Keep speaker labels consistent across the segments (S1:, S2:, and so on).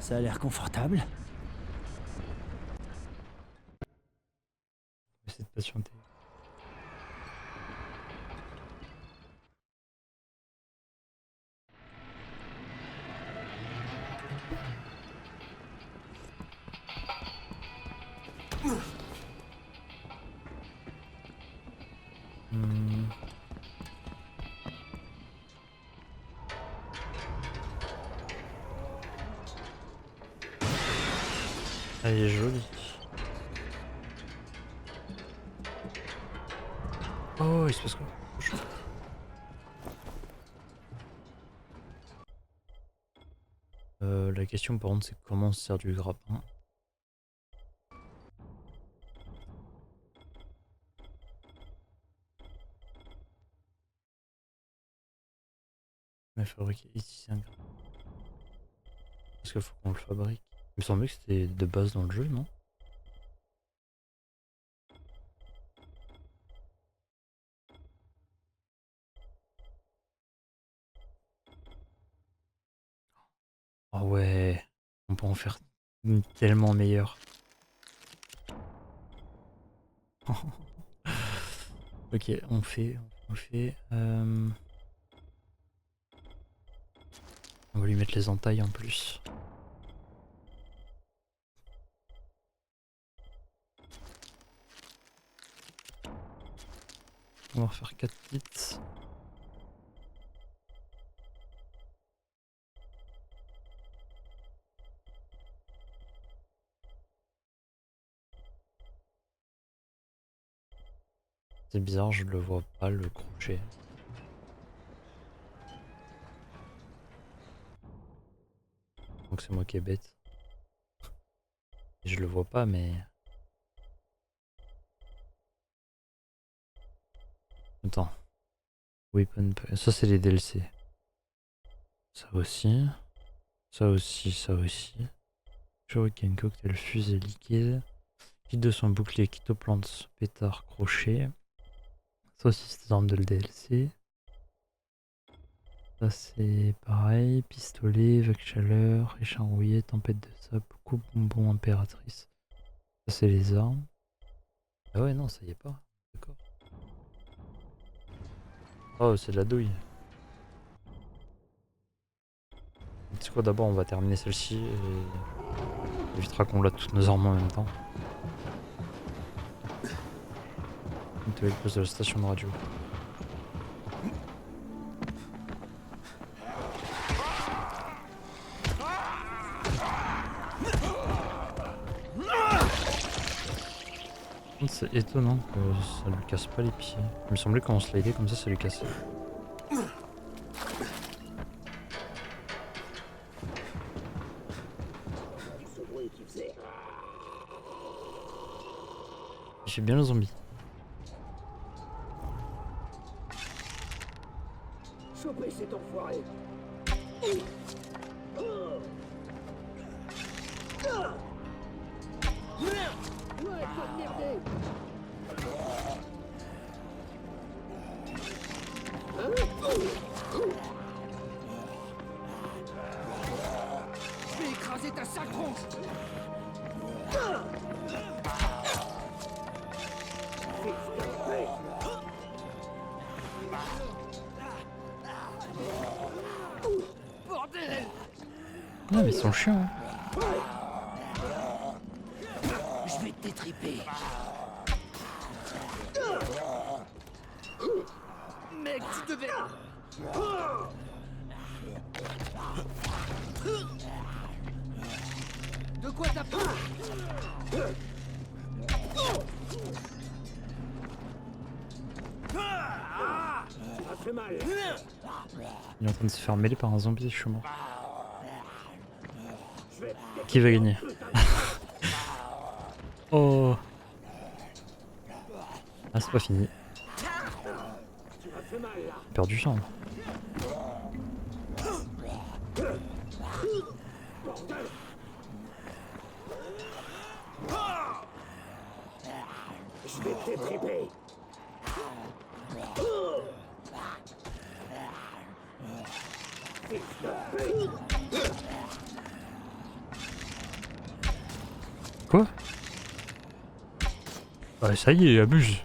S1: Ça a l'air confortable.
S2: Essaye de patienter. Ah, il est joli. Oh, il se passe quoi? La question par contre c'est comment on se sert du grappin. Mais fabriquer ici un grappin. Parce qu'il faut qu'on le fabrique. Il me semblait que c'était de base dans le jeu, non? Ah ouais, on peut en faire une tellement meilleure. Ok, on fait. On va lui mettre les entailles en plus. On va refaire 4 kits. C'est bizarre, je le vois pas le crochet. Donc c'est moi qui est bête. Je le vois pas, mais. Attends. Weapon. Ça, c'est les DLC. Ça aussi. Ça aussi, ça aussi. Shuriken, cocktail, fusée liquide. Kit de son bouclier, kit aux plantes, pétard, crochet. Ça aussi, c'est des armes de le DLC. Ça, c'est pareil. Pistolet, vague chaleur, écharpe rouillé, tempête de sable, coupe bonbon, impératrice. Ça, c'est les armes. Ah ouais, non, ça y est pas. D'accord. Oh, c'est de la douille. C'est quoi, d'abord, on va terminer celle-ci et ça évitera qu'on load toutes nos armes en même temps. On le poste de la station de radio. C'est étonnant que ça lui casse pas les pieds. Il me semblait qu'on slidait comme ça lui cassait. Il fait bien le zombie.
S3: Chopez cet enfoiré. Ouais, pas de merder. Je vais écraser ta sale tronche. Bordel!
S2: Ah mais ils sont chiants. Hein.
S3: Je vais te détriper. Mec, tu devais... De quoi t'as peur? Ça fait mal.
S2: Il est en train de se faire mêler par un zombie, je suis mort. Qui va gagner? Oh. Ah, c'est pas fini. Il perd du sang.
S3: Je vais te détriper.
S2: Quoi? Bah ça y est, abuse.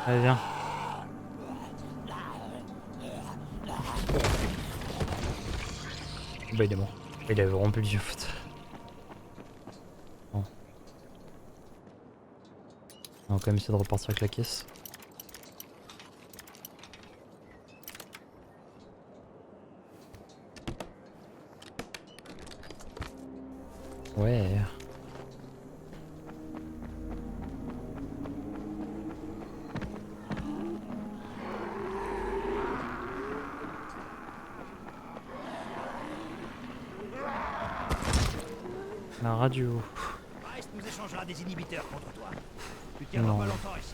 S2: Allez, viens. Bah il est mort. Il avait rompu le yeux. Bon. On va quand même essayer de repartir avec la caisse. Ouais. La radio.
S3: Price nous échangera des inhibiteurs contre toi. Tu
S2: Non.
S3: tiendras pas longtemps ici.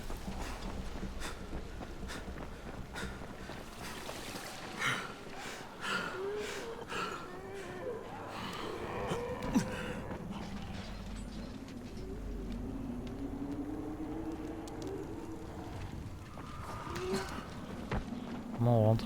S2: Comment on rentre?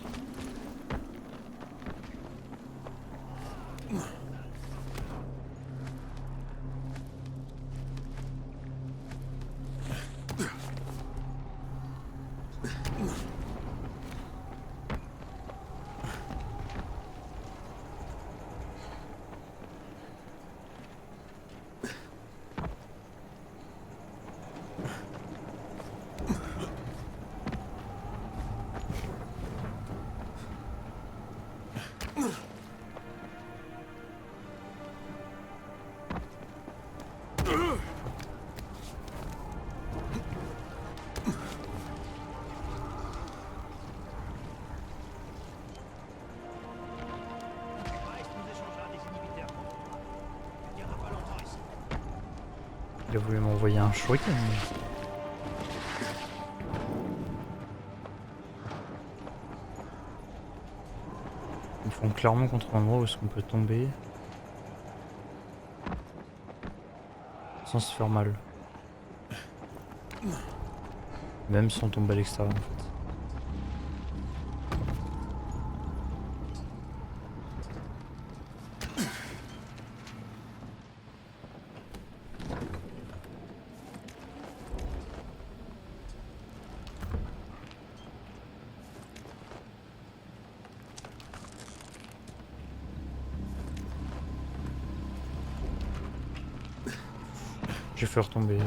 S3: Price nous échangera des inhibiteurs contre toi. Tu tiendras pas longtemps ici.
S2: Il a voulu m'envoyer un shuriken. Ils font clairement contre l'endroit où est-ce qu'on peut tomber sans se faire mal. Même sans tomber à l'extérieur en fait. J'ai fait retomber.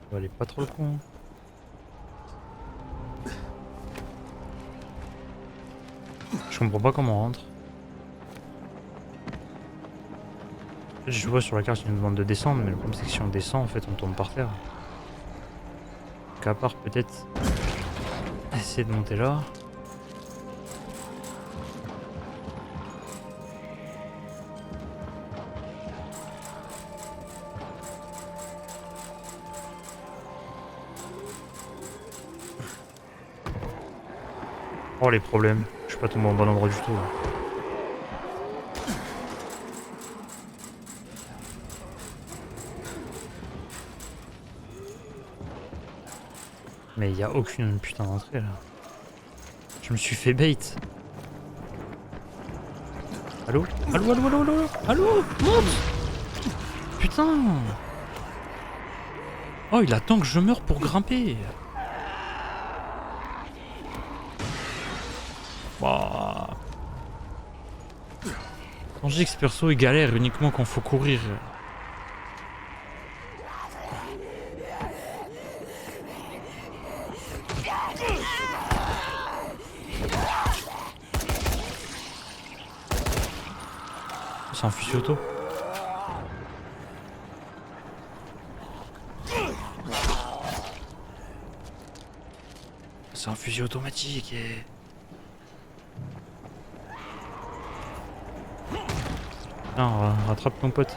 S2: On va aller pas trop le con. Je comprends pas comment on rentre. Je vois sur la carte qu'il nous demande de descendre, mais le problème c'est que si on descend en fait on tombe par terre. Donc à part peut-être essayer de monter là. Oh les problèmes, je suis pas tombé au bon endroit du tout. Là. Mais il y a aucune putain d'entrée là. Je me suis fait bait. Allô? Allô, allô, allô, allô? Allô? Monte! Putain! Oh, il attend que je meure pour grimper. Bah. Quand je dis que ce perso il galère uniquement quand faut courir. C'est un fusil auto. C'est un fusil automatique et... Non, rattrape ton pote.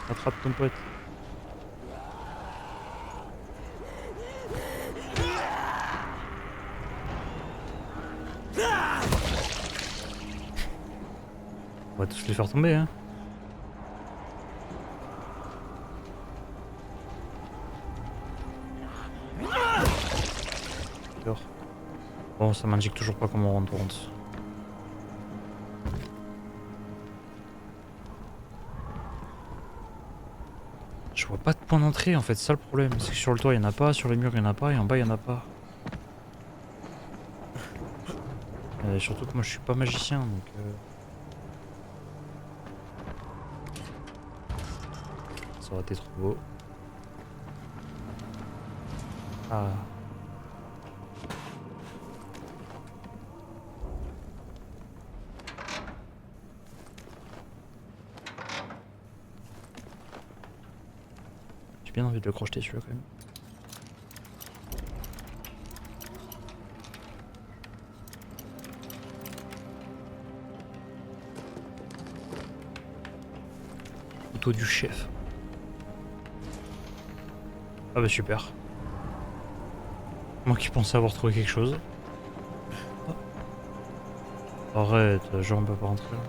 S2: Rattrape ton pote. On va tous les faire tomber, hein. D'accord. Bon, ça m'indique toujours pas comment on rentre. Je vois pas de point d'entrée en fait, c'est ça le problème. C'est que sur le toit il y en a pas, sur les murs il y en a pas, et en bas il y en a pas. Surtout que moi je suis pas magicien donc... Ça aurait été trop beau. Ah. J'ai bien envie de le crocheter celui-là quand même. Couteau du chef. Ah bah super. Moi qui pensais avoir trouvé quelque chose. Oh. Arrête, genre on peut pas rentrer là.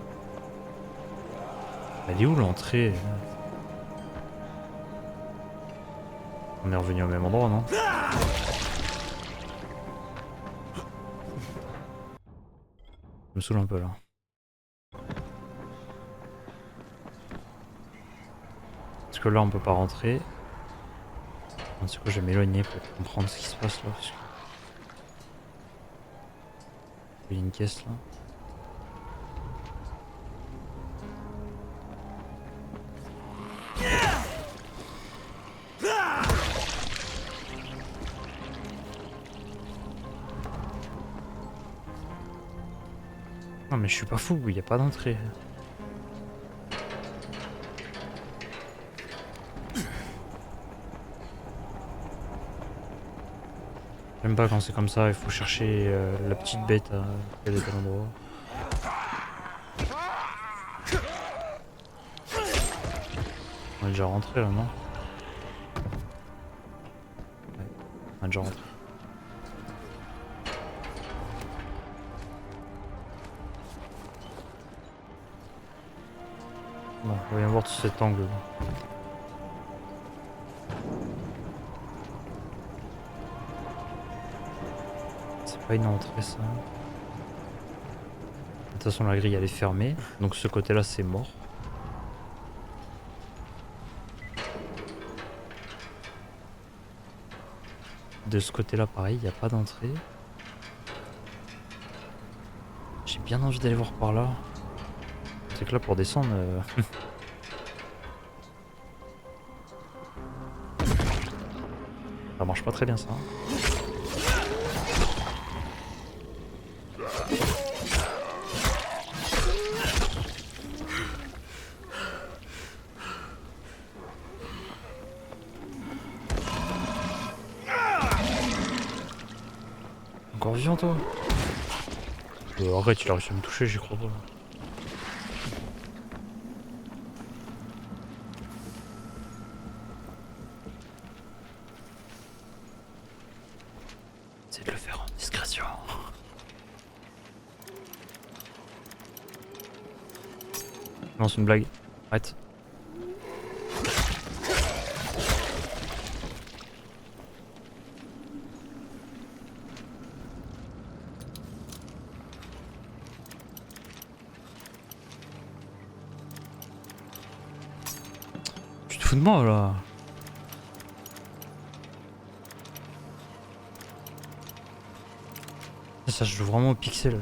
S2: Elle est où l'entrée? On est revenu au même endroit, non? Je me saoule un peu là. Parce que là on peut pas rentrer. Du coup je vais m'éloigner pour comprendre ce qui se passe là. Parce que... il y a une caisse là. Non mais je suis pas fou, il n'y a pas d'entrée. J'aime pas quand c'est comme ça, il faut chercher la petite bête à tel et tel endroit. On est déjà rentré là, non? Ouais, on est déjà rentré. Bon, voyons voir tout cet angle. C'est pas une entrée ça. De toute façon la grille elle est fermée, donc ce côté là c'est mort. De ce côté là pareil, il n'y a pas d'entrée. J'ai bien envie d'aller voir par là. C'est que là pour descendre... ça marche pas très bien ça. Encore vivant toi? Arrête, il a réussi à me toucher, j'y crois pas. C'est de le faire en discrétion. Non, c'est une blague. Arrête. Tu te fous de moi là. Ça se joue vraiment au pixel.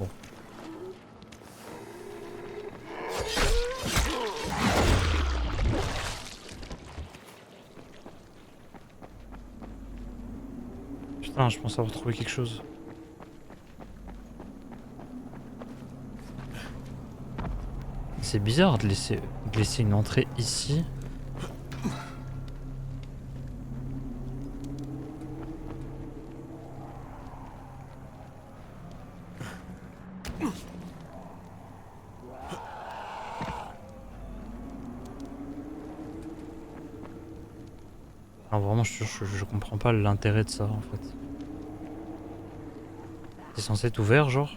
S2: Bon. Putain, je pense avoir trouvé quelque chose. C'est bizarre de laisser une entrée ici. Non, vraiment, je comprends pas l'intérêt de ça en fait. C'est censé être ouvert, genre?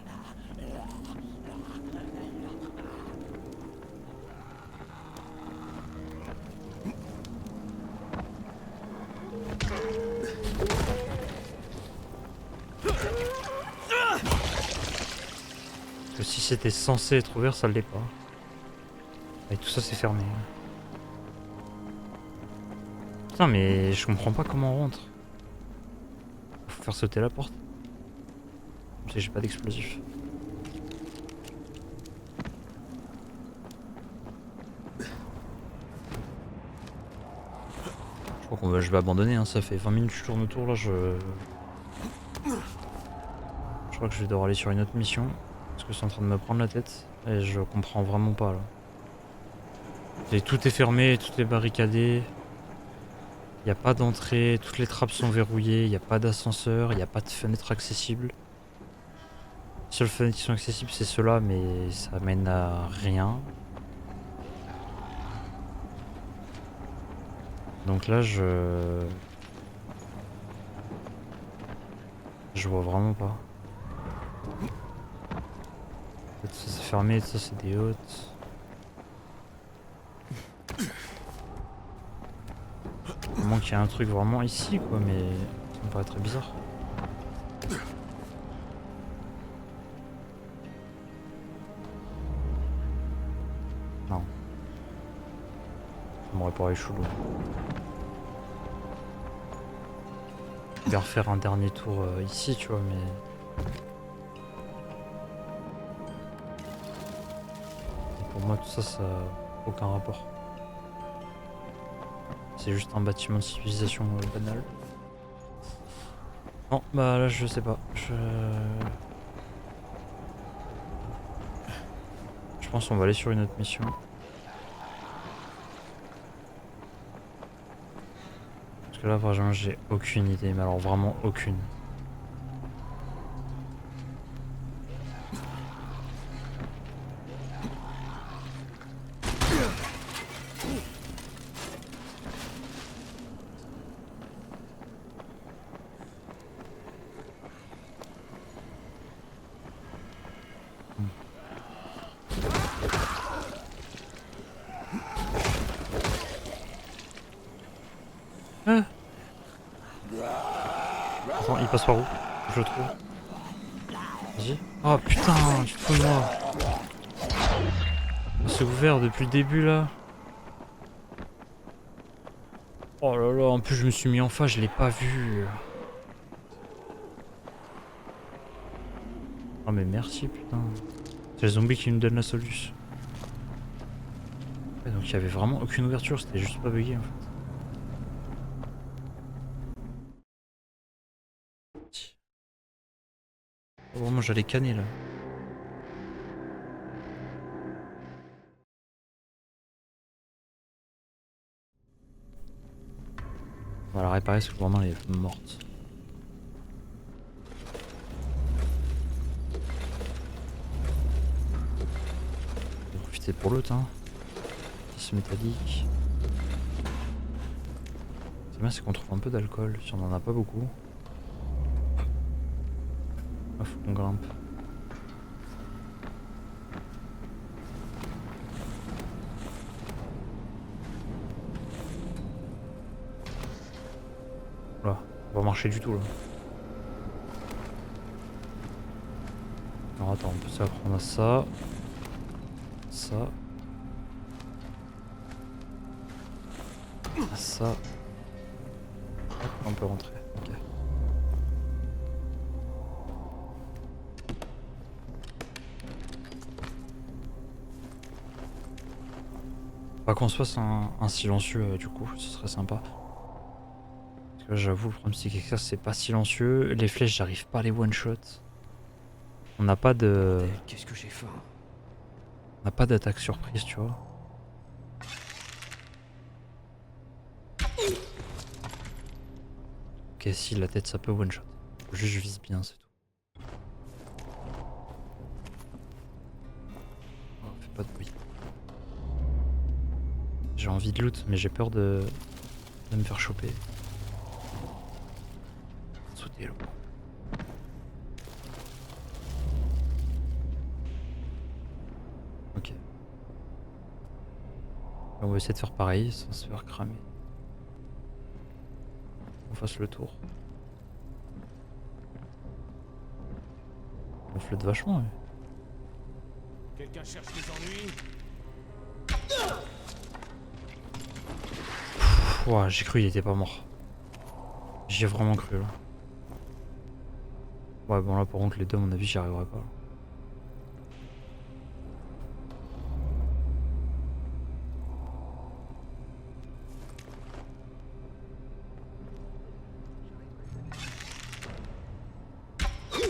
S2: Parce que si c'était censé être ouvert, ça l'est pas. Et tout ça, c'est fermé. Putain, mais je comprends pas comment on rentre. Faut faire sauter la porte. Comme si j'ai pas d'explosif. Je crois je vais abandonner, hein. Ça fait 20 minutes que je tourne autour là, je crois que je vais devoir aller sur une autre mission. Parce que c'est en train de me prendre la tête. Et je comprends vraiment pas là. Et tout est fermé, tout est barricadé. Il n'y a pas d'entrée, toutes les trappes sont verrouillées, il n'y a pas d'ascenseur, il n'y a pas de fenêtre accessible. Les seules fenêtres qui sont accessibles c'est ceux-là, mais ça mène à rien. Donc là je vois vraiment pas. Ça c'est fermé, ça c'est des hôtes. Il manque qu'il y a un truc vraiment ici quoi, mais ça me paraît très bizarre. Non. Ça m'aurait paru chelou. Je vais refaire un dernier tour ici, tu vois, mais... Et pour moi tout ça, ça n'a aucun rapport. C'est juste un bâtiment de civilisation banal. Non, bah là je sais pas. Je pense qu'on va aller sur une autre mission. Parce que là vraiment j'ai aucune idée, mais alors vraiment aucune. Ah. Attends, il passe par où? Je le trouve. Vas-y. Oh putain, tu te fous de moi. C'est ouvert depuis le début là. Oh là là, en plus je me suis mis en face, je l'ai pas vu. Oh mais merci putain. C'est le zombie qui nous donne la solution. Ouais, donc il y avait vraiment aucune ouverture, c'était juste pas bugué en fait. Oh, vraiment j'allais canner là. On va la réparer parce que vraiment elle est morte. Je vais profiter pour l'autre hein. Pièce métallique. C'est bien c'est qu'on trouve un peu d'alcool, si on en a pas beaucoup. Ah, faut qu'on grimpe. Là, on va marcher du tout là. Alors attends, on peut s'apprendre à ça. Ça. À ça. Hop, on peut rentrer. Ok. Pas qu'on se fasse un silencieux du coup, ce serait sympa. Parce que là, j'avoue, le problème c'est que ça c'est pas silencieux. Les flèches, j'arrive pas à les one-shot. On n'a pas de.
S3: Qu'est-ce que j'ai faim?
S2: On n'a pas d'attaque surprise, tu vois. Ok, si la tête ça peut one-shot. Faut juste que je vise bien, c'est tout. Oh, fais pas de bruit. J'ai envie de loot, mais j'ai peur de me faire choper. Sauter là. Ok. On va essayer de faire pareil sans se faire cramer. On fasse le tour. On flotte vachement, ouais.
S3: Quelqu'un cherche les ennuis?
S2: Ouah, j'ai cru qu'il était pas mort. J'ai vraiment cru là. Ouais, bon là par contre les deux à mon avis j'y arriverai pas.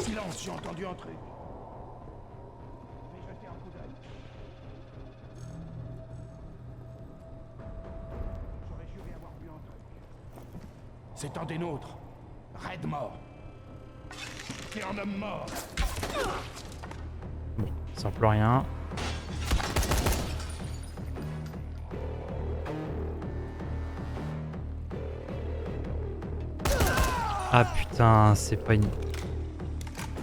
S3: Silence, j'ai entendu entrer. Je vais jeter un coup d'œil. J'aurais juré avoir vu entrer. C'est un des nôtres. Red mort. C'est un homme mort.
S2: Bon, ça sert plus à rien. Ah putain, c'est pas une...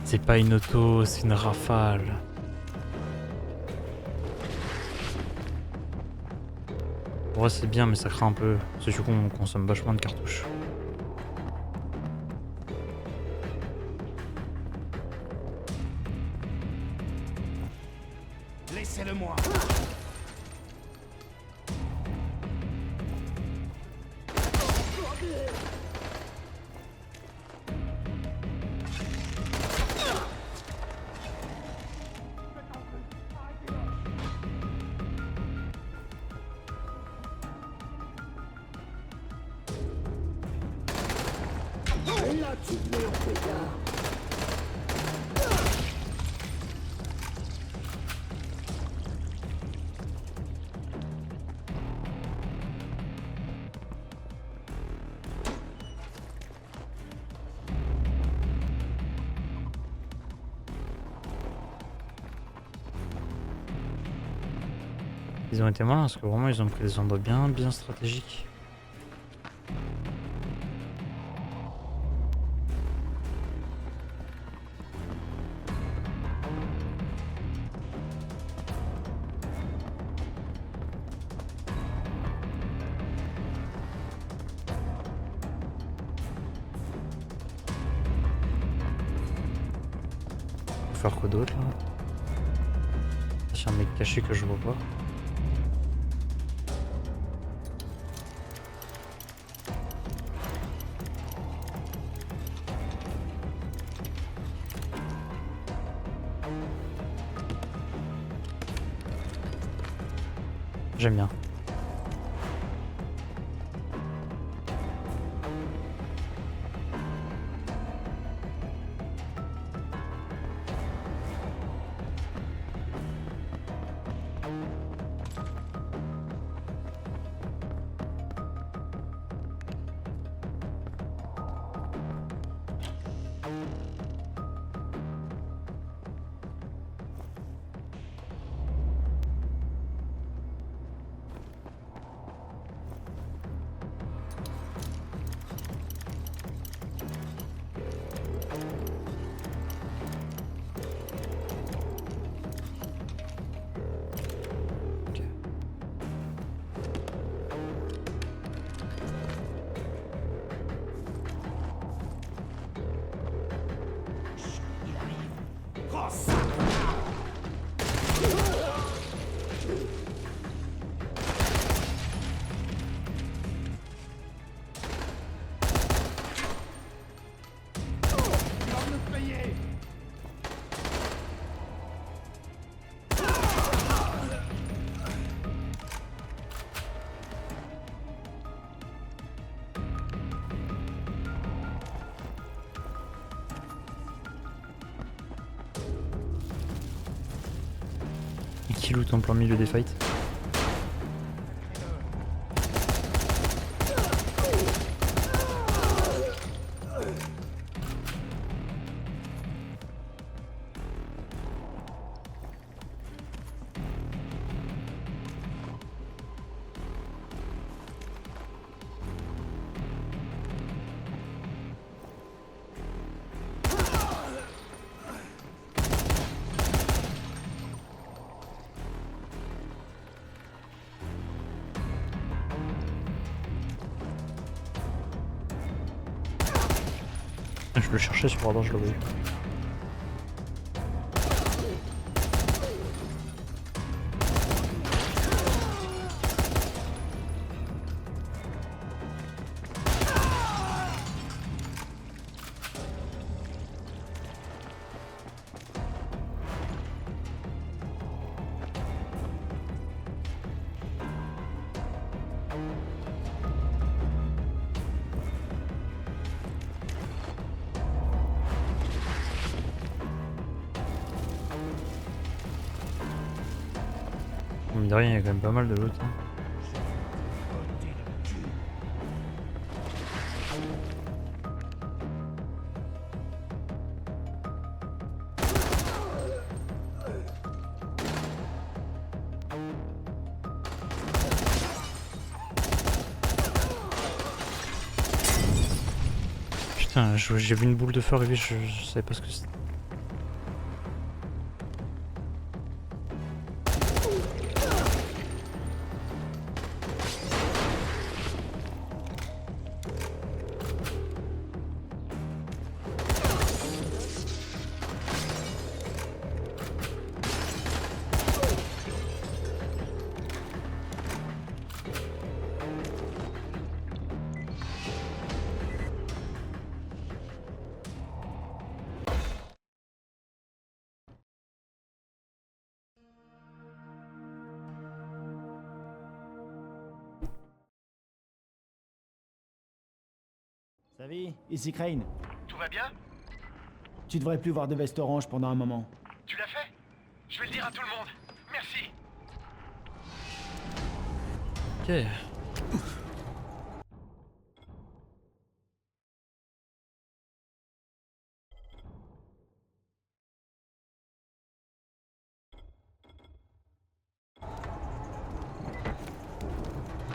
S2: C'est pas une auto, c'est une rafale. Ouais, c'est bien, mais ça craint un peu. C'est du coup, on consomme vachement de cartouches.
S3: Laissez-le-moi.
S2: Ils ont été malins parce que vraiment ils ont pris des endroits bien stratégiques. Faut faire quoi d'autre là? C'est un mec caché que je vois pas. J'aime bien. Qui loot en plein milieu des fights. Je le cherchais sur radar, je l'avais eu. Mine de rien, il y a quand même pas mal de loot. Hein. Putain, j'ai vu une boule de feu arriver, je savais pas ce que c'était.
S1: Salut, ici Crane.
S4: Tout va bien?
S1: Tu devrais plus voir de veste orange pendant un moment.
S4: Tu l'as fait? Je vais le dire à tout le monde. Merci.
S2: Ok.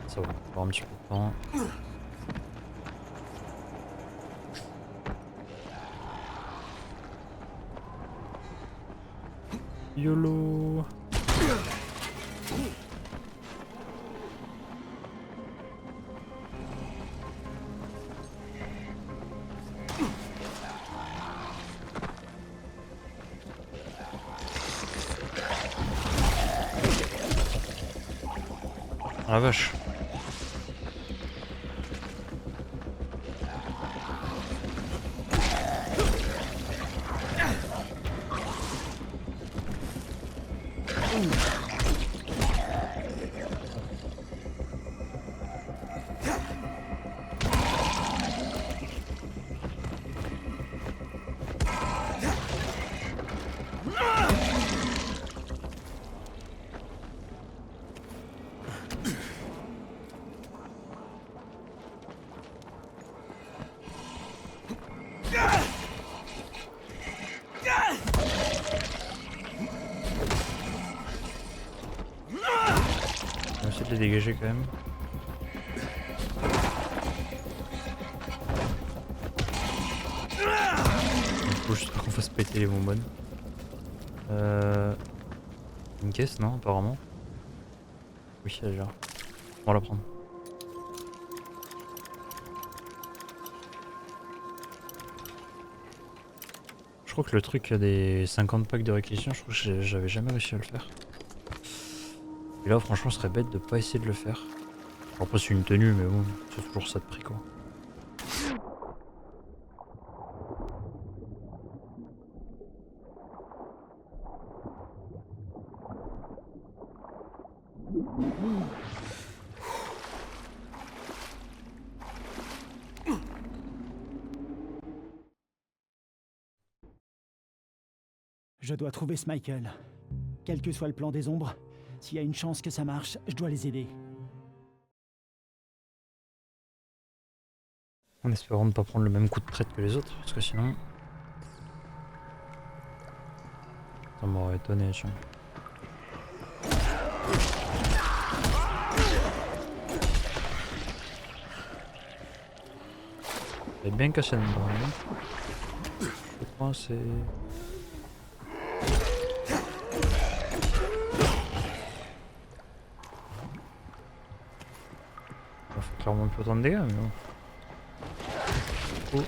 S2: Ça va avoir un petit peu de temps. YOLO. Ah la vache. On va essayer de les dégager quand même. Faut juste pas qu'on fasse péter les bonbonnes. Une caisse, non, apparemment. Oui, elle est là. On va la prendre. Je crois crois que le truc des 50 packs de réquisition, je crois que j'avais jamais réussi à le faire. Et là franchement ce serait bête de pas essayer de le faire. Alors, après c'est une tenue mais bon, c'est toujours ça de prix quoi.
S1: Je dois trouver ce Michael. Quel que soit le plan des ombres, s'il y a une chance que ça marche, je dois les aider.
S2: En espérant ne pas prendre le même coup de traite que les autres, parce que sinon... Ça m'aurait étonné, tiens. J'ai bien caché le bras, hein. Je crois que c'est... Ça fait clairement plus autant de dégâts, mais bon. Oh.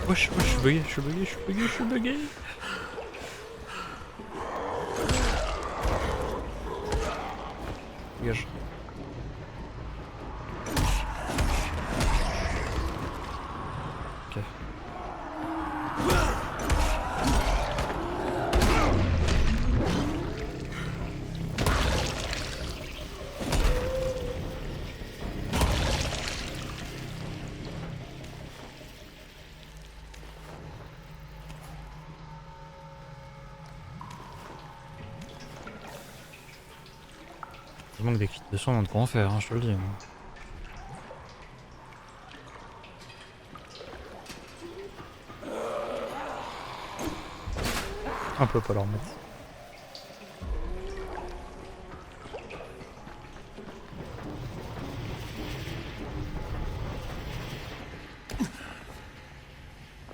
S2: Wesh, je suis bugué, je suis bugué, je suis bugué, je suis bugué. Dégage. Ok. Il manque des kits de soins, on a de quoi en faire, hein, je te le dis. Hein. On peut pas leur mettre.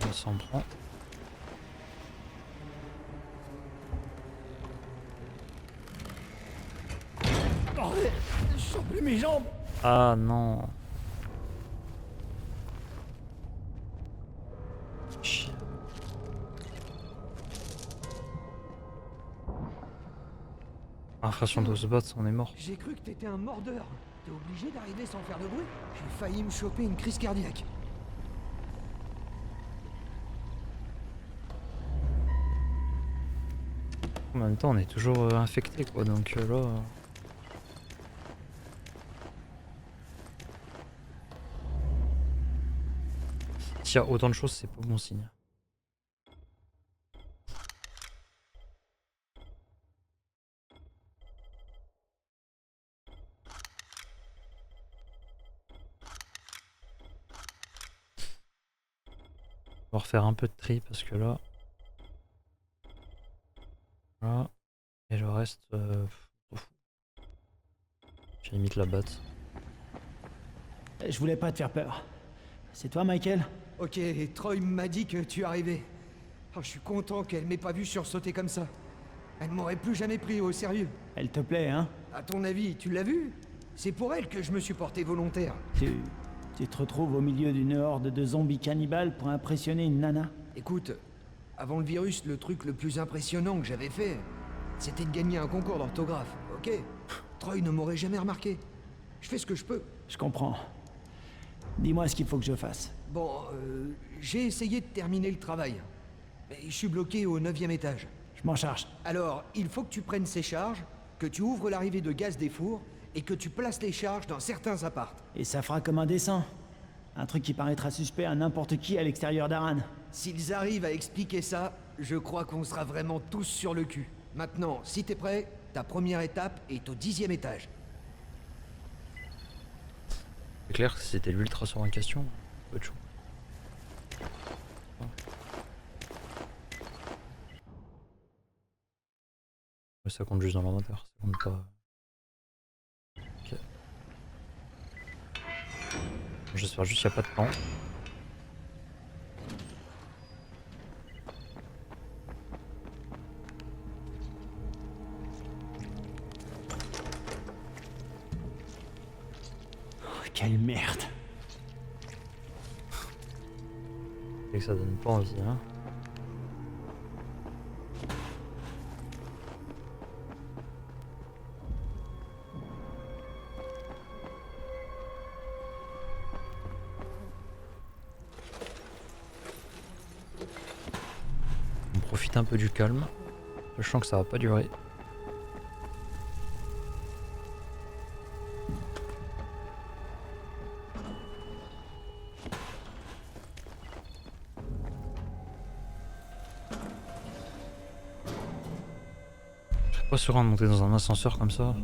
S2: On s'en prend.
S1: Je sens plus mes jambes.
S2: Ah non. Chier. Ah frère, si on doit se battre, on est mort.
S5: J'ai cru que t'étais un mordeur. T'es obligé d'arriver sans faire de bruit? J'ai failli me choper une crise cardiaque.
S2: En même temps, on est toujours infecté quoi, donc là... S'il y a autant de choses, c'est pas bon signe. On va refaire un peu de tri parce que là... Voilà. Et le reste... J'ai limite la batte.
S1: Je voulais pas te faire peur. C'est toi, Michael?
S5: Ok, Troy m'a dit que tu arrivais. Oh, je suis content qu'elle m'ait pas vu sursauter comme ça. Elle m'aurait plus jamais pris au sérieux.
S1: Elle te plaît, hein?
S5: À ton avis, tu l'as vu? C'est pour elle que je me suis porté volontaire.
S1: Tu te retrouves au milieu d'une horde de zombies cannibales pour impressionner une nana?
S5: Écoute, avant le virus, le truc le plus impressionnant que j'avais fait, c'était de gagner un concours d'orthographe, ok? Troy ne m'aurait jamais remarqué. Je fais ce que je peux.
S1: Je comprends. Dis-moi ce qu'il faut que je fasse.
S5: Bon, j'ai essayé de terminer le travail. Mais je suis bloqué au 9e étage.
S1: Je m'en charge.
S5: Alors, il faut que tu prennes ces charges, que tu ouvres l'arrivée de gaz des fours, et que tu places les charges dans certains apparts.
S1: Et ça fera comme un dessin. Un truc qui paraîtra suspect à n'importe qui à l'extérieur d'Aran.
S5: S'ils arrivent à expliquer ça, je crois qu'on sera vraiment tous sur le cul. Maintenant, si t'es prêt, ta première étape est au 10e étage.
S2: C'est clair que c'était l'ultrason en question. Pas de chou. Ouais, ça compte juste dans l'inventaire, ça compte pas. Ok. J'espère juste qu'il n'y a pas de temps.
S1: Oh, quelle merde.
S2: Et que ça donne pas envie, hein. On profite un peu du calme, sachant que ça va pas durer. Je serais pas serein de monter dans un ascenseur comme ça.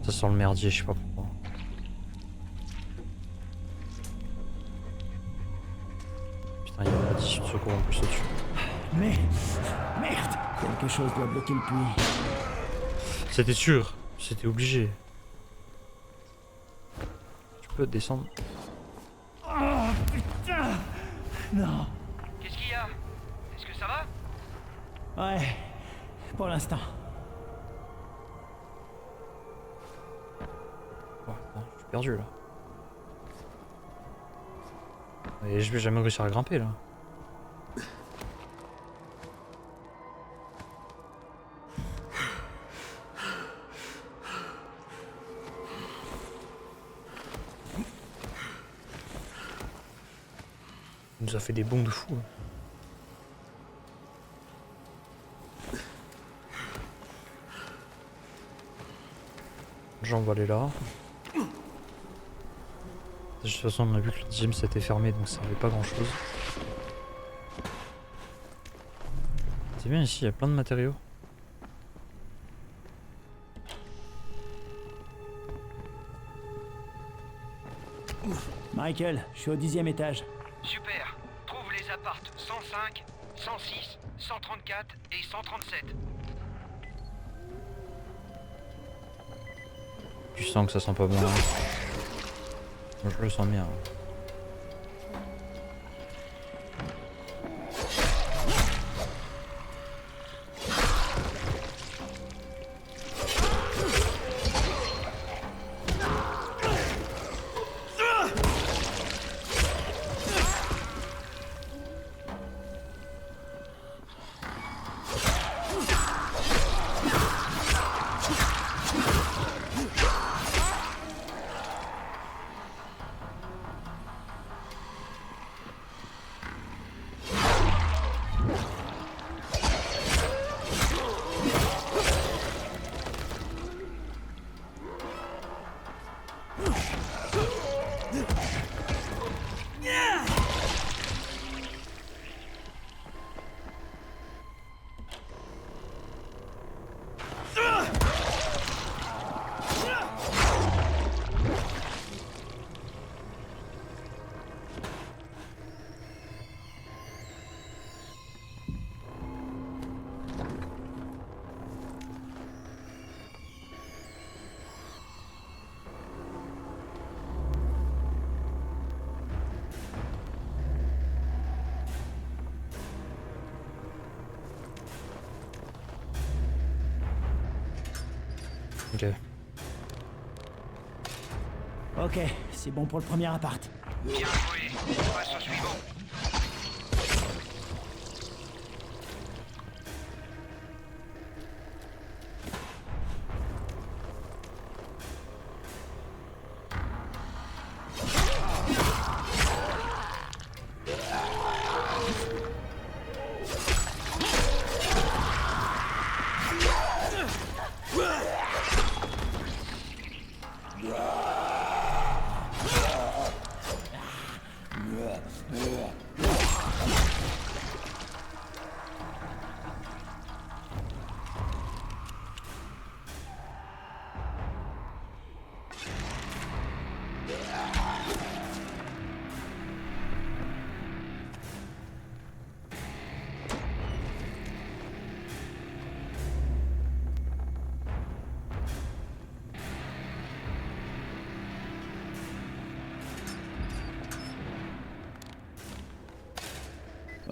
S2: Ça sent le merdier, je sais pas pourquoi. Putain, il y a pas d'issue de secours en plus au-dessus.
S1: Mais... Merde. Quelque chose doit bloquer le puits.
S2: C'était sûr, c'était obligé. Tu peux descendre.
S1: Oh putain. Non.
S4: Qu'est-ce qu'il y a? Est-ce que ça va?
S1: Ouais. Pour l'instant.
S2: Oh, non, je suis perdu là. Et je vais jamais réussir à grimper là. Il nous a fait des bonds de fou. Jean va aller là. De toute façon on a vu que le gym s'était fermé donc ça servait pas grand chose. C'est bien ici, il y a plein de matériaux.
S1: Michael, je suis au 10e étage.
S4: Super. Trouve les apparts 105, 106, 134 et 137.
S2: Tu sens que ça sent pas bon. Hein. Moi, je le sens bien. Ok.
S1: Ok, c'est bon pour le premier appart.
S4: Bien joué. On passe au suivant.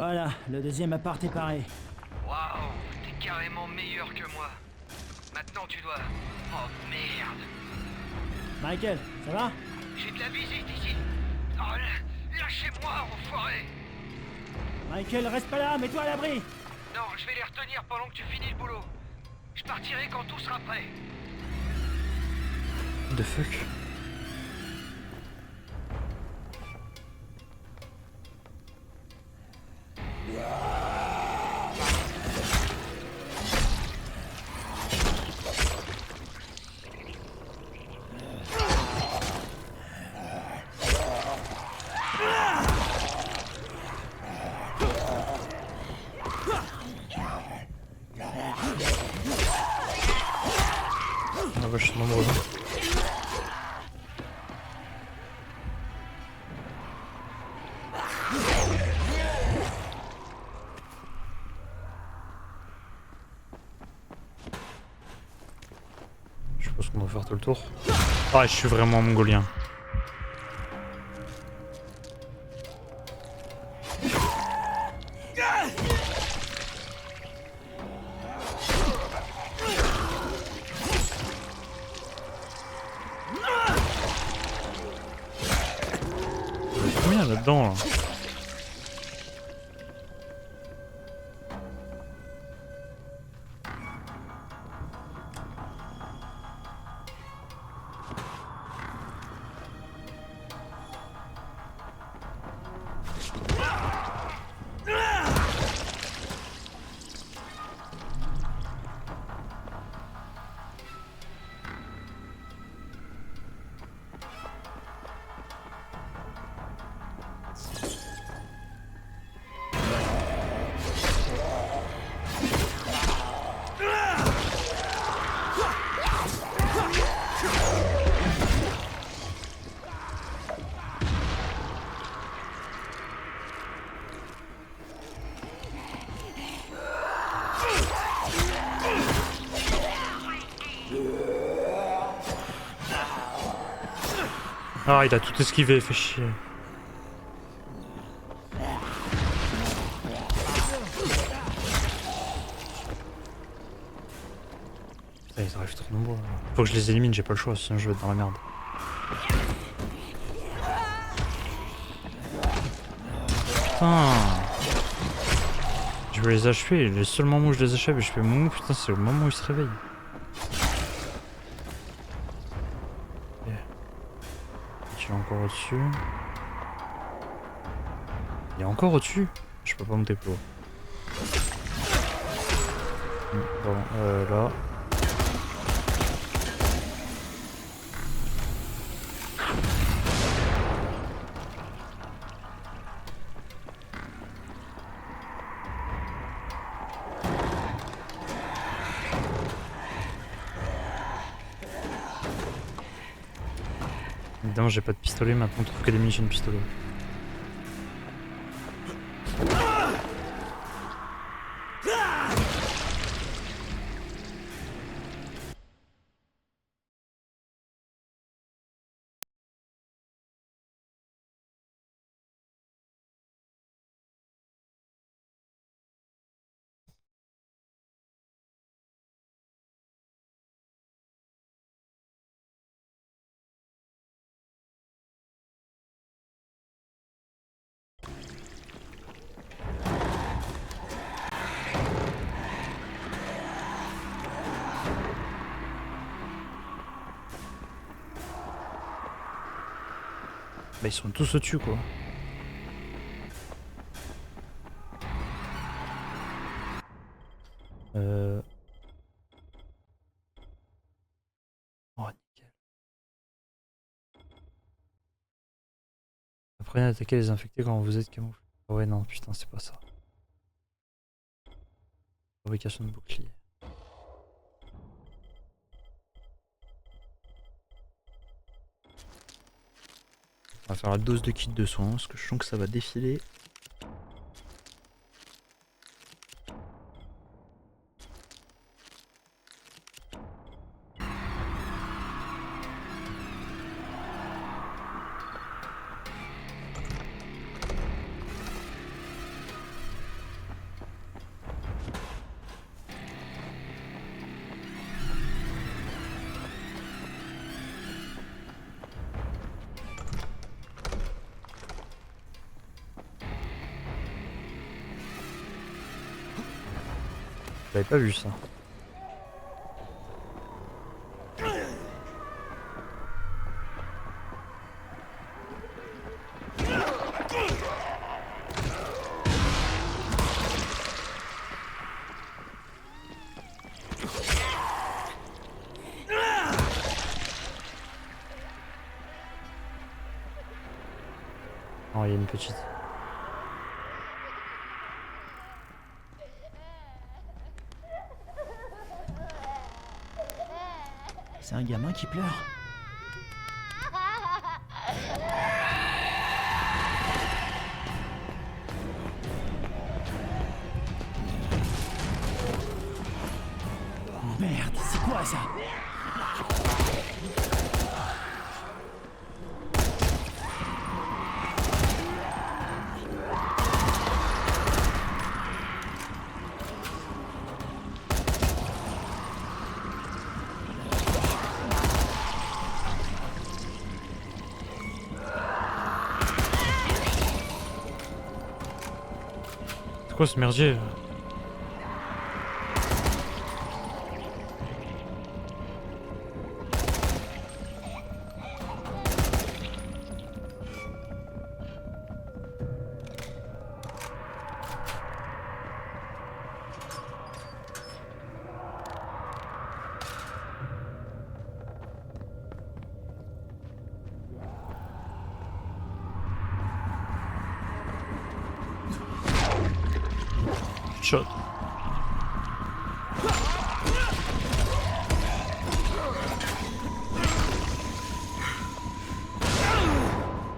S1: Voilà, le deuxième appart est paré.
S4: Waouh, t'es carrément meilleur que moi. Maintenant tu dois... Oh merde.
S1: Michael, ça va?
S4: J'ai de la visite ici. Oh, lâchez-moi, enfoiré.
S1: Michael, reste pas là, mets-toi à l'abri!
S4: Non, je vais les retenir pendant que tu finis le boulot. Je partirai quand tout sera prêt.
S2: What the fuck? Ah bah je suis nombreux. Je pense qu'on doit faire tout le tour. Ah, je suis vraiment mongolien. Combien là-dedans là? Ah, il a tout esquivé, fait chier. Putain, ils arrivent trop nombreux. Faut que je les élimine, j'ai pas le choix, sinon je vais être dans la merde. Putain. Je veux les achever, le seul moment où je les achève et je fais mon putain, c'est le moment où ils se réveillent. Il est encore au-dessus. Il est encore au-dessus. Je peux pas monter plus haut. Bon, là. Évidemment, j'ai pas de pistolet, maintenant on trouve que des munitions de pistolet. Bah ils sont tous au-dessus quoi. Oh nickel. Apprenez à attaquer les infectés quand vous êtes camouflé. Ah ouais non putain c'est pas ça. Fabrication de bouclier. On va faire la dose de kit de soins parce que je sens que ça va défiler. J'avais pas vu ça. Oh, il y a une petite.
S1: C'est un gamin qui pleure. Merde, c'est quoi ça?
S2: C'est quoi ce merdier? Shot.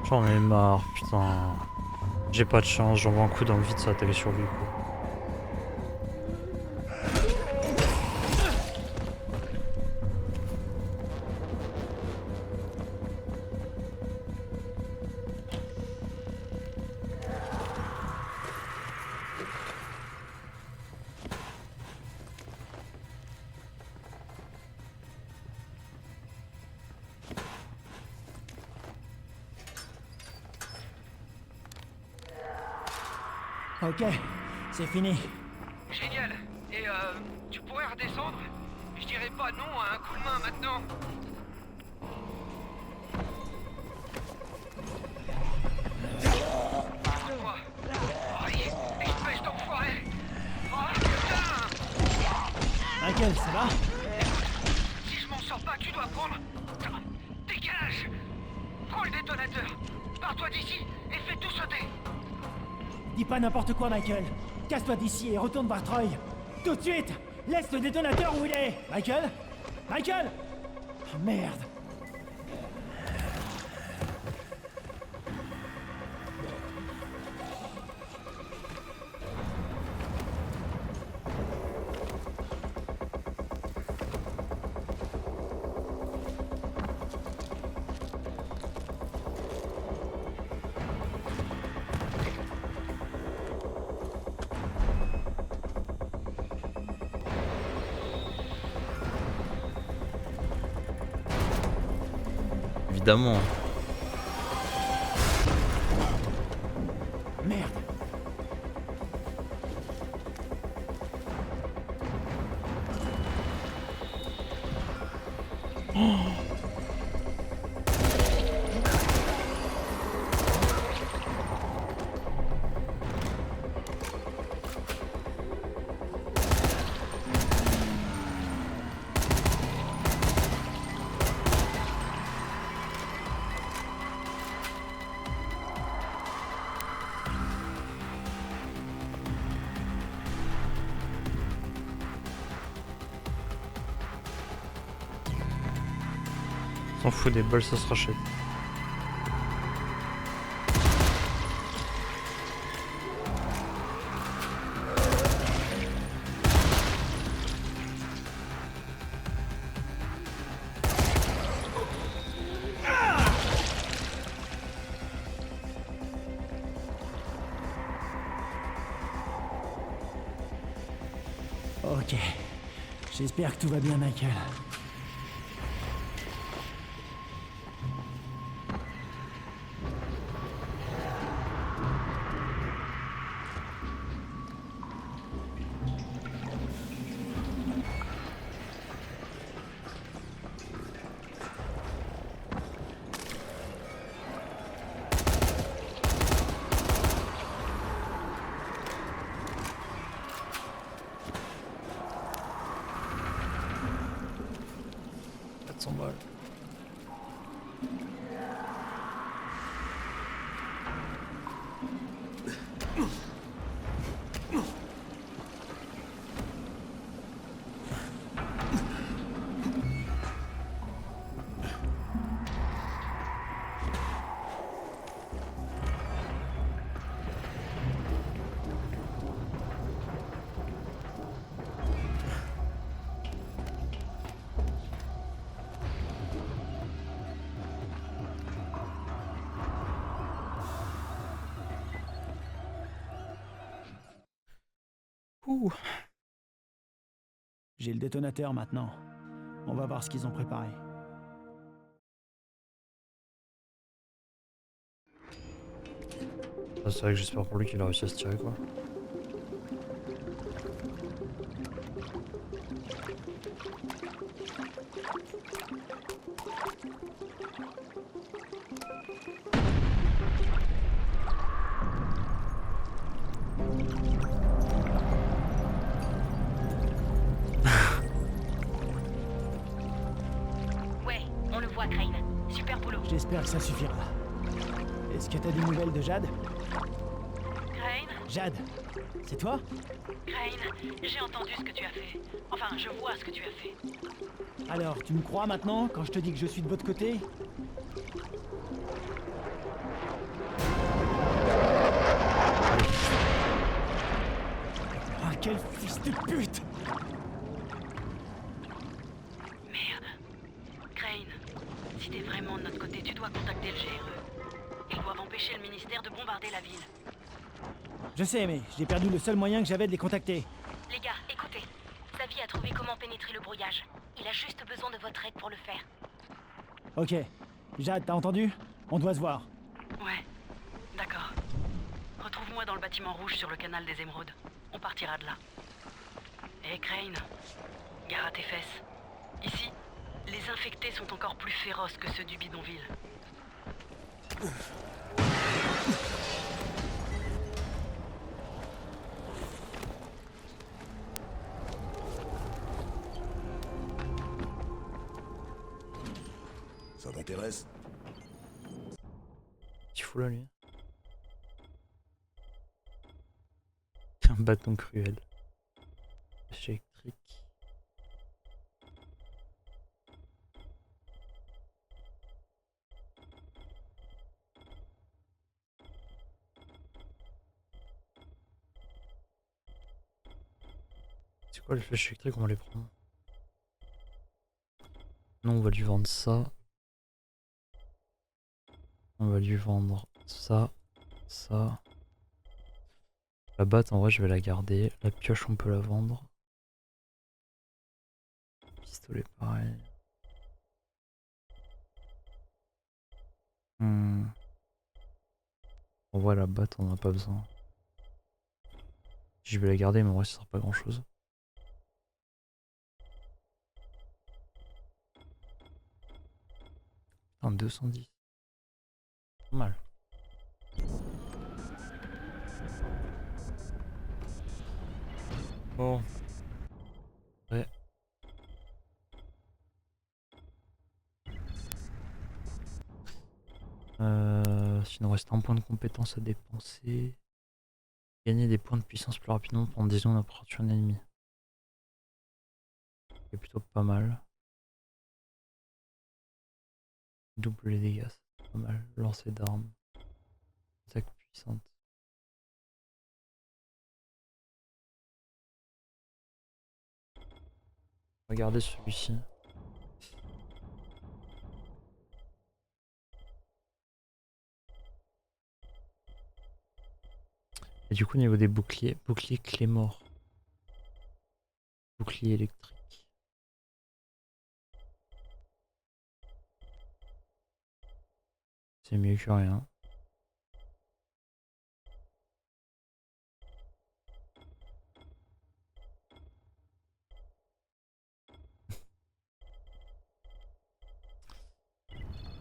S2: J'en ai marre, putain. J'ai pas de chance, j'envoie un coup dans le vide, ça atterrit sur lui. Quoi.
S1: Ok, c'est fini.
S4: Génial. Et tu pourrais redescendre? Je dirais pas non à un coup de main maintenant. Moi. Oh, espèce d'enfoiré. Oh putain.
S1: Michael, ça va?
S4: Si je m'en sors pas, tu dois prendre... Dégage. Prends le détonateur. Pars-toi d'ici et fais tout sauter.
S1: Dis pas n'importe quoi, Michael. Casse-toi d'ici et retourne voir Troy. Tout de suite! Laisse le détonateur où il est! Michael? Michael! Oh, merde!
S2: Évidemment.
S1: Merde!
S2: S'en fout des balles, ça se rachète.
S1: Ok. J'espère que tout va bien, Michael.
S2: 400 balles. Ouh.
S1: J'ai le détonateur maintenant. On va voir ce qu'ils ont préparé.
S2: Ah, c'est vrai que j'espère pour lui qu'il a réussi à se tirer quoi.
S6: Ouais, on le voit, Crane. Super boulot.
S1: J'espère que ça suffira. Est-ce que t'as des nouvelles de Jade?
S6: Crane,
S1: Jade, c'est toi?
S6: Crane, j'ai entendu ce que tu as fait. Enfin, je vois ce que tu as fait.
S1: Alors, tu me crois maintenant quand je te dis que je suis de votre côté? Ah, quel fils de pute!
S6: Merde. Crane, si t'es vraiment de notre côté, tu dois contacter le GRE. Ils doivent empêcher le ministère de bombarder la ville.
S1: Je sais, mais j'ai perdu le seul moyen que j'avais de les contacter.
S6: Les gars, écoutez. Xavier a trouvé comment pénétrer le brouillage. Il a juste besoin de votre aide pour le faire.
S1: Ok. Jade, t'as entendu? On doit se voir.
S6: Ouais, d'accord. Retrouve-moi dans le bâtiment rouge sur le canal des Émeraudes. On partira de là. Hé Crane, gare à tes fesses. Ici, les infectés sont encore plus féroces que ceux du bidonville.
S3: Ça t'intéresse?
S2: Qu'est-ce qu'il fout là lui? Un bâton cruel. Flèche électrique. C'est quoi les flèches électriques? On va les prendre. Non, on va lui vendre ça. On va lui vendre ça. Ça. La batte, en vrai, je vais la garder. La pioche, on peut la vendre. Pistolet, pareil. En vrai, la batte, on en a pas besoin. Je vais la garder, mais en vrai, ça sert pas grand chose. Putain, 210. Pas mal. Bon. Ouais. S'il nous reste un point de compétence à dépenser. Gagner des points de puissance plus rapidement pendant des zones d'opération ennemie. C'est plutôt pas mal. Double les dégâts, c'est pas mal. Lancer d'armes. Attaque puissante. Regardez celui-ci. Et du coup, au niveau des boucliers, bouclier clé mort. Bouclier électrique. C'est mieux que rien.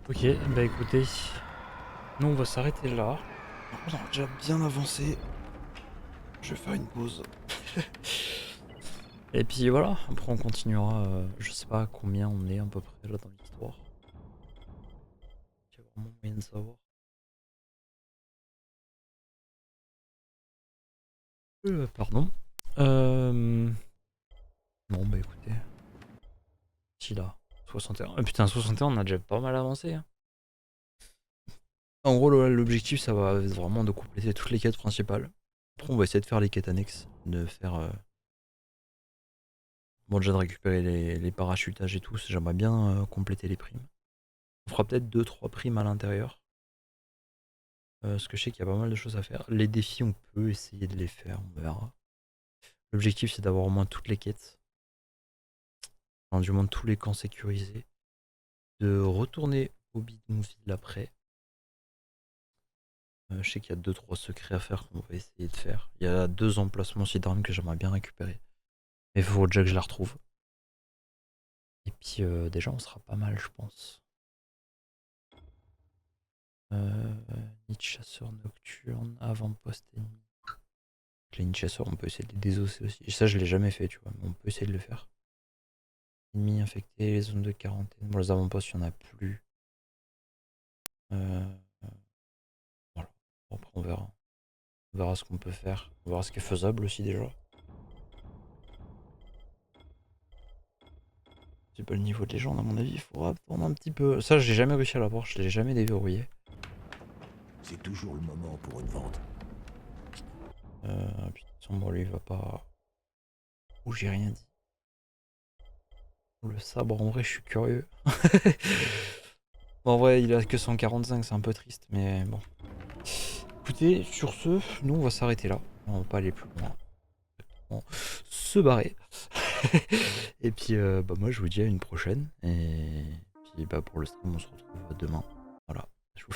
S2: Ok, bah écoutez, nous on va s'arrêter là. On a déjà bien avancé. Je vais faire une pause. Et puis voilà, après on continuera, je sais pas à combien on est à peu près là dans l'histoire. Il y a vraiment moyen de savoir. Pardon. Non bah écoutez. Si là, 61. Putain 61 on a déjà pas mal avancé. Hein. En gros l'objectif ça va être vraiment de compléter toutes les quêtes principales. Après on va essayer de faire les quêtes annexes. De faire... Bon déjà de récupérer les parachutages et tout. J'aimerais bien compléter les primes. On fera peut-être 2-3 primes à l'intérieur. Parce que je sais qu'il y a pas mal de choses à faire. Les défis, on peut essayer de les faire, on verra. L'objectif, c'est d'avoir au moins toutes les quêtes. Enfin, du moins tous les camps sécurisés. De retourner au bidonville après. Je sais qu'il y a 2-3 secrets à faire qu'on va essayer de faire. Il y a 2 emplacements aussi d'armes que j'aimerais bien récupérer. Mais il faut déjà que je la retrouve. Et puis déjà, on sera pas mal, je pense. Nid de chasseur nocturne, avant-poste ennemi. Les nid de chasseurs, on peut essayer de les désosser aussi. Et ça, je l'ai jamais fait, tu vois, mais on peut essayer de le faire. Ennemis infectés, les zones de quarantaine. Bon, les avant-postes, il n'y en a plus. Voilà. Bon, après, on verra. On verra ce qu'on peut faire. On verra ce qui est faisable aussi, déjà. C'est pas le niveau de légende, à mon avis. Il faudra attendre un petit peu. Ça, j'ai jamais réussi à l'avoir. Je l'ai jamais déverrouillé.
S3: C'est toujours le moment pour une vente.
S2: Putain, bon, lui, il va pas... Ouh, j'ai rien dit. Le sabre, en vrai, je suis curieux. Bon, en vrai, il a que 145, c'est un peu triste, mais bon. Écoutez, sur ce, nous, on va s'arrêter là. On va pas aller plus loin. On va se barrer. Et puis, bah, moi, je vous dis à une prochaine. Et puis, bah, pour le stream, on se retrouve demain.